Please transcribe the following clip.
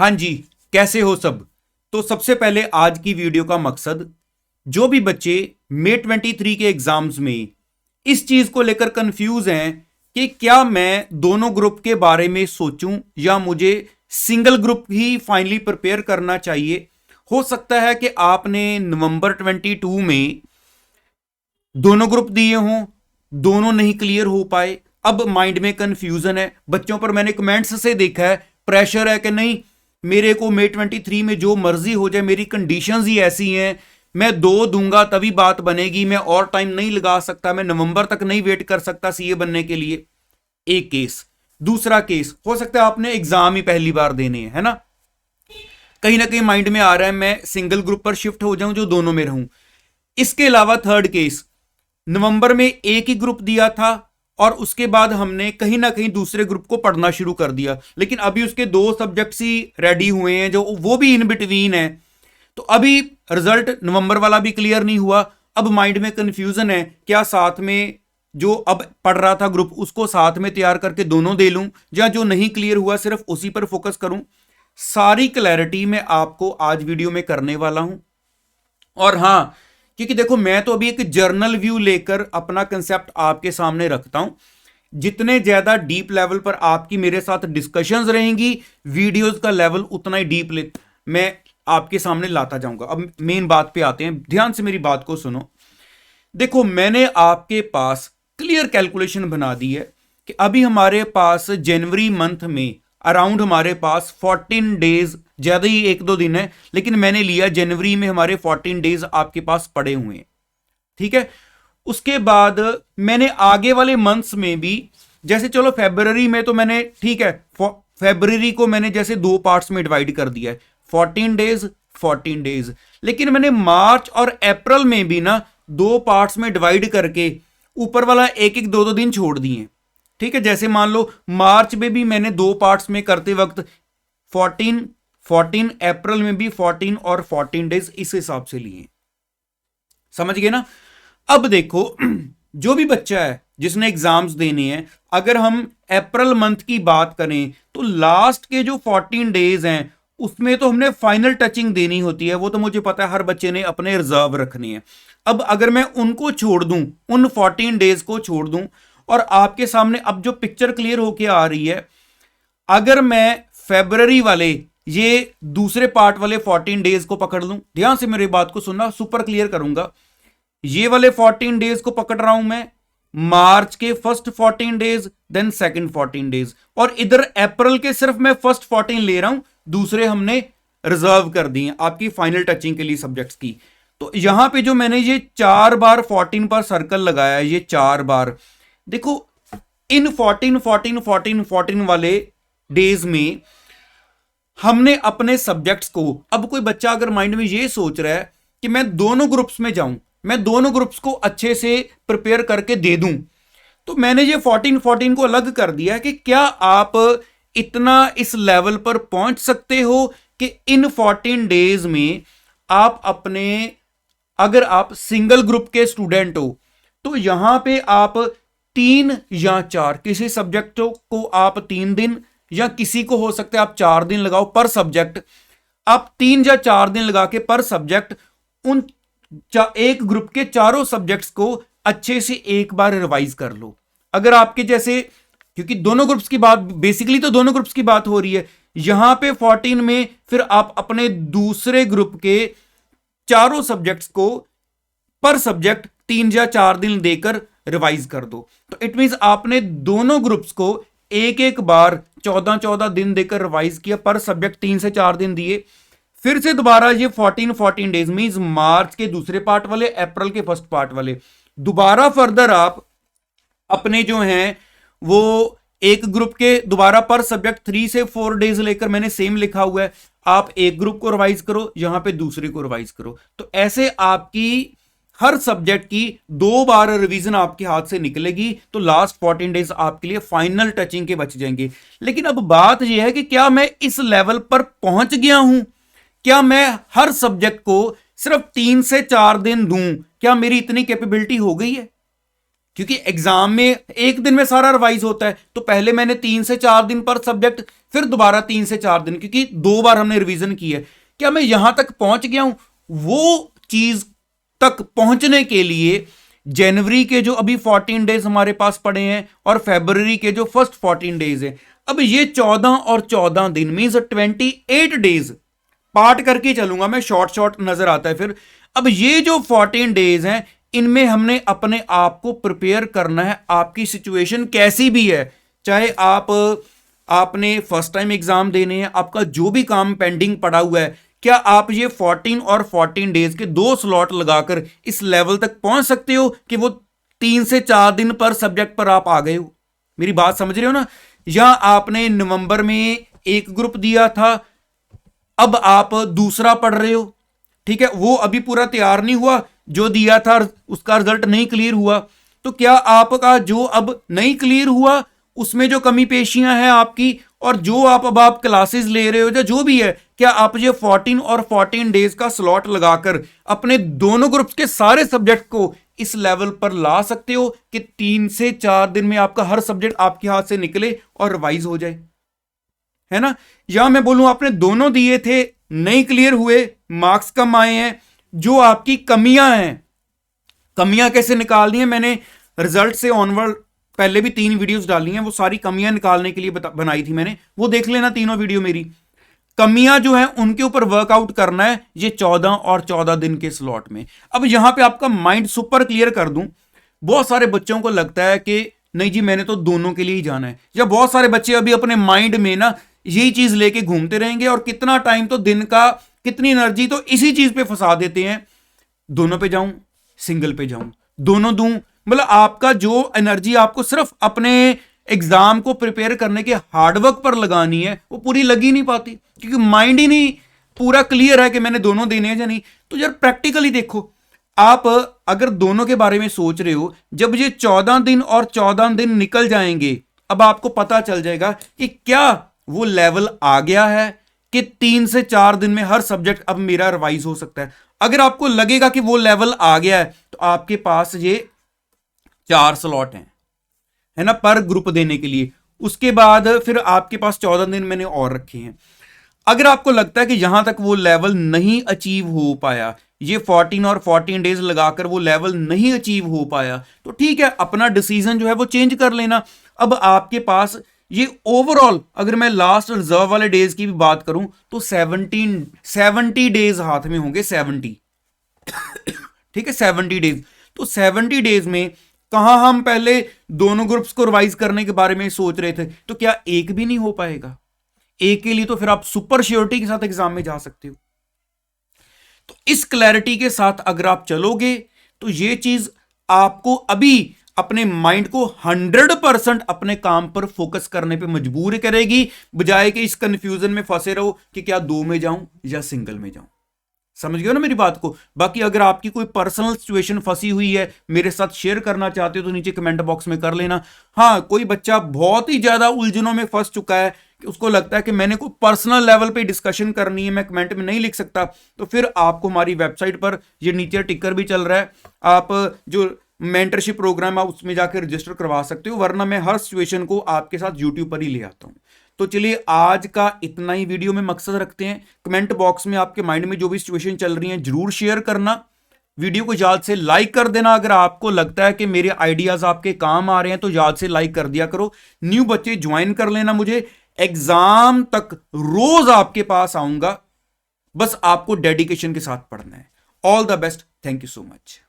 हाँ जी, कैसे हो सब। तो सबसे पहले आज की वीडियो का मकसद, जो भी बच्चे मई 23 के एग्जाम्स में इस चीज को लेकर कंफ्यूज हैं कि क्या मैं दोनों ग्रुप के बारे में सोचूं या मुझे सिंगल ग्रुप ही फाइनली प्रिपेयर करना चाहिए। हो सकता है कि आपने नवंबर 22 में दोनों ग्रुप दिए हों, दोनों नहीं क्लियर हो पाए, अब माइंड में कंफ्यूजन है। बच्चों पर मैंने कमेंट्स से देखा है प्रेशर है कि नहीं, मेरे को मई 23 में जो मर्जी हो जाए, मेरी कंडीशंस ही ऐसी हैं, मैं 2 दूंगा तभी बात बनेगी, मैं और टाइम नहीं लगा सकता, मैं नवंबर तक नहीं वेट कर सकता सीए बनने के लिए। एक केस। दूसरा केस, हो सकता है आपने एग्जाम ही पहली बार देने हैं, है ना, कहीं ना कहीं माइंड में आ रहा है मैं सिंगल ग्रुप पर शिफ्ट हो जाऊं जो दोनों में रहूं। इसके अलावा थर्ड केस, नवंबर में एक ही ग्रुप दिया था और उसके बाद हमने कहीं ना कहीं दूसरे ग्रुप को पढ़ना शुरू कर दिया, लेकिन अभी उसके 2 सब्जेक्ट्स ही रेडी हुए हैं जो वो भी इन बिटवीन है। तो अभी रिजल्ट नवंबर वाला भी क्लियर नहीं हुआ। अब माइंड में कंफ्यूजन है, क्या साथ में जो अब पढ़ रहा था ग्रुप उसको साथ में तैयार करके दोनों दे लूं, या जो नहीं क्लियर हुआ सिर्फ उसी पर फोकस करूं। सारी क्लैरिटी मैं आपको आज वीडियो में करने वाला हूं। और हां, क्योंकि देखो मैं तो अभी एक जर्नल व्यू लेकर अपना कंसेप्ट आपके सामने रखता हूं। जितने ज्यादा डीप लेवल पर आपकी मेरे साथ डिस्कशंस रहेंगी, वीडियोस का लेवल उतना ही डीप मैं आपके सामने लाता जाऊंगा। अब मेन बात पे आते हैं, ध्यान से मेरी बात को सुनो। देखो मैंने आपके पास क्लियर कैलकुलेशन बना दी है कि अभी हमारे पास जनवरी मंथ में अराउंड हमारे पास 14 डेज, ज्यादा ही 1-2 दिन है, लेकिन मैंने लिया जनवरी में हमारे 14 डेज आपके पास पड़े हुए हैं, ठीक है। उसके बाद मैंने आगे वाले मंथ्स में भी, जैसे चलो फरवरी में तो मैंने, ठीक है, फरवरी को मैंने जैसे 2 पार्ट्स में डिवाइड कर दिया है, 14 डेज 14 डेज। लेकिन मैंने मार्च और अप्रैल में भी ना 2 पार्ट्स में डिवाइड करके ऊपर वाला 1-1 2-2 दिन छोड़ दिए, ठीक है। जैसे मान लो मार्च में भी मैंने 2 पार्ट्स में करते वक्त 14 अप्रैल में भी 14 और 14 डेज इस हिसाब से लिए, समझ गए ना। अब देखो जो भी बच्चा है जिसने एग्जाम्स देने हैं, अगर हम अप्रैल मंथ की बात करें तो लास्ट के जो 14 डेज हैं उसमें तो हमने फाइनल टचिंग देनी होती है, वो तो मुझे पता है हर बच्चे ने अपने रिजर्व रखने हैं। अब अगर मैं उनको छोड़ दूं, उन 14 डेज को छोड़ दूं, और आपके सामने अब जो पिक्चर क्लियर होके आ रही है, अगर मैं फेब्रुअरी वाले ये दूसरे पार्ट वाले 14 डेज को पकड़ लूं, ध्यान से मेरी बात को सुनना, सुपर क्लियर करूंगा। ये वाले 14 डेज को पकड़ रहा हूं मैं, मार्च के first 14 days, then second 14 days, और इधर अप्रैल के सिर्फ मैं फर्स्ट 14 ले रहा हूं, दूसरे हमने रिजर्व कर दिए आपकी फाइनल टचिंग के लिए सब्जेक्ट्स की। तो यहां पे जो मैंने ये 4 बार 14 पर सर्कल लगाया है, ये 4 बार देखो, इन 14 वाले डेज में हमने अपने सब्जेक्ट्स को, अब कोई बच्चा अगर माइंड में ये सोच रहा है कि मैं दोनों ग्रुप्स में जाऊं, मैं दोनों ग्रुप्स को अच्छे से प्रिपेयर करके दे दूं, तो मैंने ये 14 को अलग कर दिया है कि क्या आप इतना इस लेवल पर पहुंच सकते हो कि इन 14 डेज में आप अपने, अगर आप सिंगल ग्रुप के स्टूडेंट हो तो यहां पे आप 3 या 4 किसी सब्जेक्ट को आप 3 दिन, या किसी को हो सकता है आप 4 दिन लगाओ पर सब्जेक्ट, आप 3 या 4 दिन लगा के पर सब्जेक्ट उन एक ग्रुप के चारों सब्जेक्ट्स को अच्छे से एक बार रिवाइज कर लो। अगर आपके जैसे, क्योंकि दोनों ग्रुप्स की बात, बेसिकली तो दोनों ग्रुप्स की बात हो रही है यहां पे 14 में, फिर आप अपने दूसरे ग्रुप के चारों सब्जेक्ट्स को पर सब्जेक्ट 3 या 4 दिन देकर रिवाइज कर दो। तो इट मींस आपने दोनों ग्रुप्स को एक एक बार 14 दिन देकर रिवाइज किया, पर सब्जेक्ट 3 से 4 दिन दिए, फिर से दोबारा ये 14 डेज मींस मार्च के दूसरे पार्ट वाले, अप्रैल के फर्स्ट पार्ट वाले, दोबारा फर्दर आप अपने जो हैं वो एक ग्रुप के दोबारा पर सब्जेक्ट 3 से 4 डेज लेकर, मैंने सेम लिखा हुआ है, आप एक ग्रुप को रिवाइज करो, यहां पे दूसरे को रिवाइज करो। तो ऐसे आपकी हर सब्जेक्ट की 2 बार रिवीजन आपके हाथ से निकलेगी, तो लास्ट 14 डेज आपके लिए फाइनल टचिंग के बच जाएंगे। लेकिन अब बात यह है कि क्या मैं इस लेवल पर पहुंच गया हूं, क्या मैं हर सब्जेक्ट को सिर्फ 3 से 4 दिन दूं, क्या मेरी इतनी कैपेबिलिटी हो गई है? क्योंकि एग्जाम में एक दिन में सारा रिवाइज होता है, तो पहले मैंने 3 से 4 दिन पर सब्जेक्ट, फिर दोबारा 3 से 4 दिन, क्योंकि 2 बार हमने रिवीजन की है। क्या मैं यहां तक पहुंच गया हूं? वो चीज तक पहुंचने के लिए जनवरी के जो अभी 14 डेज हमारे पास पड़े हैं और फरवरी के जो फर्स्ट 14 डेज है, अब ये 14 और 14 दिन मींस 28 डेज पार्ट करके चलूंगा मैं, शॉर्ट शॉर्ट नजर आता है फिर। अब ये जो 14 डेज हैं, इनमें हमने अपने आप को प्रिपेयर करना है। आपकी सिचुएशन कैसी भी है, चाहे आपने फर्स्ट टाइम एग्जाम देने हैं, आपका जो भी काम पेंडिंग पड़ा हुआ है, क्या आप ये 14 और 14 डेज के 2 स्लॉट लगाकर इस लेवल तक पहुंच सकते हो कि वो 3 से 4 दिन पर सब्जेक्ट पर आप आ गए हो? मेरी बात समझ रहे हो ना? या आपने नवंबर में एक ग्रुप दिया था, अब आप दूसरा पढ़ रहे हो, ठीक है, वो अभी पूरा तैयार नहीं हुआ, जो दिया था उसका रिजल्ट नहीं क्लियर हुआ, तो क्या आपका जो अब नहीं क्लियर हुआ उसमें जो कमी पेशियां हैं आपकी, और जो अब आप क्लासेस ले रहे हो या जो भी है, क्या आप ये 14 और 14 डेज का स्लॉट लगाकर अपने दोनों ग्रुप्स के सारे सब्जेक्ट को इस लेवल पर ला सकते हो कि 3 से 4 दिन में आपका हर सब्जेक्ट आपके हाथ से निकले और रिवाइज हो जाए, है ना? या मैं बोलूं आपने दोनों दिए थे, नहीं क्लियर हुए, मार्क्स कम आए हैं, जो आपकी कमियां हैं, कमियां कैसे निकालनी है, मैंने रिजल्ट से ऑनवर्ड पहले भी 3 वीडियोस डाली हैं, वो सारी कमियां निकालने के लिए बनाई थी मैंने, वो देख लेना तीनों वीडियो मेरी। कमियां जो है उनके ऊपर वर्कआउट करना है ये 14 और 14 दिन के स्लॉट में। अब यहां पे आपका माइंड सुपर क्लियर कर दूं, बहुत सारे बच्चों को लगता है कि नहीं जी मैंने तो दोनों के लिए ही जाना है, या बहुत सारे बच्चे अभी अपने माइंड में ना यही चीज लेके घूमते रहेंगे और कितना टाइम तो दिन का, कितनी एनर्जी तो इसी चीज पे फंसा देते हैं, दोनों पे जाऊं, सिंगल पे जाऊं, दोनों दूं, मतलब आपका जो एनर्जी आपको सिर्फ अपने एग्जाम को प्रिपेयर करने के हार्डवर्क पर लगानी है वो पूरी लगी नहीं पाती, क्योंकि माइंड ही नहीं पूरा क्लियर है कि मैंने दोनों देने हैं या नहीं। तो यार प्रैक्टिकली देखो, आप अगर दोनों के बारे में सोच रहे हो, जब ये 14 दिन और 14 दिन निकल जाएंगे, अब आपको पता चल जाएगा कि क्या वो लेवल आ गया है कि 3 से 4 दिन में हर सब्जेक्ट अब मेरा रिवाइज हो सकता है। अगर आपको लगेगा कि वो लेवल आ गया है, तो आपके पास ये 4 स्लॉट हैं, है ना, पर ग्रुप देने के लिए। उसके बाद फिर आपके पास 14 दिन मैंने और रखे हैं। अगर आपको लगता है कि यहां तक वो लेवल नहीं अचीव हो पाया, ये 14 और 14 डेज लगाकर वो लेवल नहीं अचीव हो पाया, तो ठीक है, अपना डिसीजन जो है वो चेंज कर लेना। अब आपके पास ये ओवरऑल, अगर मैं लास्ट रिजर्व वाले डेज की भी बात करूं तो 70 डेज हाथ में होंगे, 70 ठीक है, 70 डेज। तो 70 डेज में कहां हम पहले दोनों ग्रुप्स को रिवाइज करने के बारे में सोच रहे थे, तो क्या एक भी नहीं हो पाएगा? एक के लिए तो फिर आप सुपर श्योरिटी के साथ एग्जाम में जा सकते हो। तो इस क्लैरिटी के साथ अगर आप चलोगे तो ये चीज आपको अभी अपने माइंड को 100% अपने काम पर फोकस करने पे मजबूर करेगी, बजाय कि इस कंफ्यूजन में फंसे रहो कि क्या 2 में जाऊं या सिंगल में जाऊं। समझ गए ना मेरी बात को? बाकी अगर आपकी कोई पर्सनल सिचुएशन फंसी हुई है, मेरे साथ शेयर करना चाहते हो तो नीचे कमेंट बॉक्स में कर लेना। हाँ, कोई बच्चा बहुत ही ज्यादा उलझनों में फंस चुका है कि उसको लगता है कि मैंने कोई पर्सनल लेवल पे डिस्कशन करनी है, मैं कमेंट में नहीं लिख सकता, तो फिर आपको हमारी वेबसाइट पर ये नीचे टिकर भी चल रहा है, आप जो मेंटरशिप प्रोग्राम है उसमें जाकर रजिस्टर करवा सकते हो, वरना मैं हर सिचुएशन को आपके साथ यूट्यूब पर ही ले आता हूं। तो चलिए आज का इतना ही वीडियो में मकसद रखते हैं। कमेंट बॉक्स में आपके माइंड में जो भी सिचुएशन चल रही है जरूर शेयर करना, वीडियो को याद से लाइक कर देना। अगर आपको लगता है कि मेरे आइडियाज आपके काम आ रहे हैं तो याद से लाइक कर दिया करो। न्यू बच्चे ज्वाइन कर लेना मुझे, एग्जाम तक रोज आपके पास आऊंगा, बस आपको डेडिकेशन के साथ पढ़ना है। All the best, thank you so much.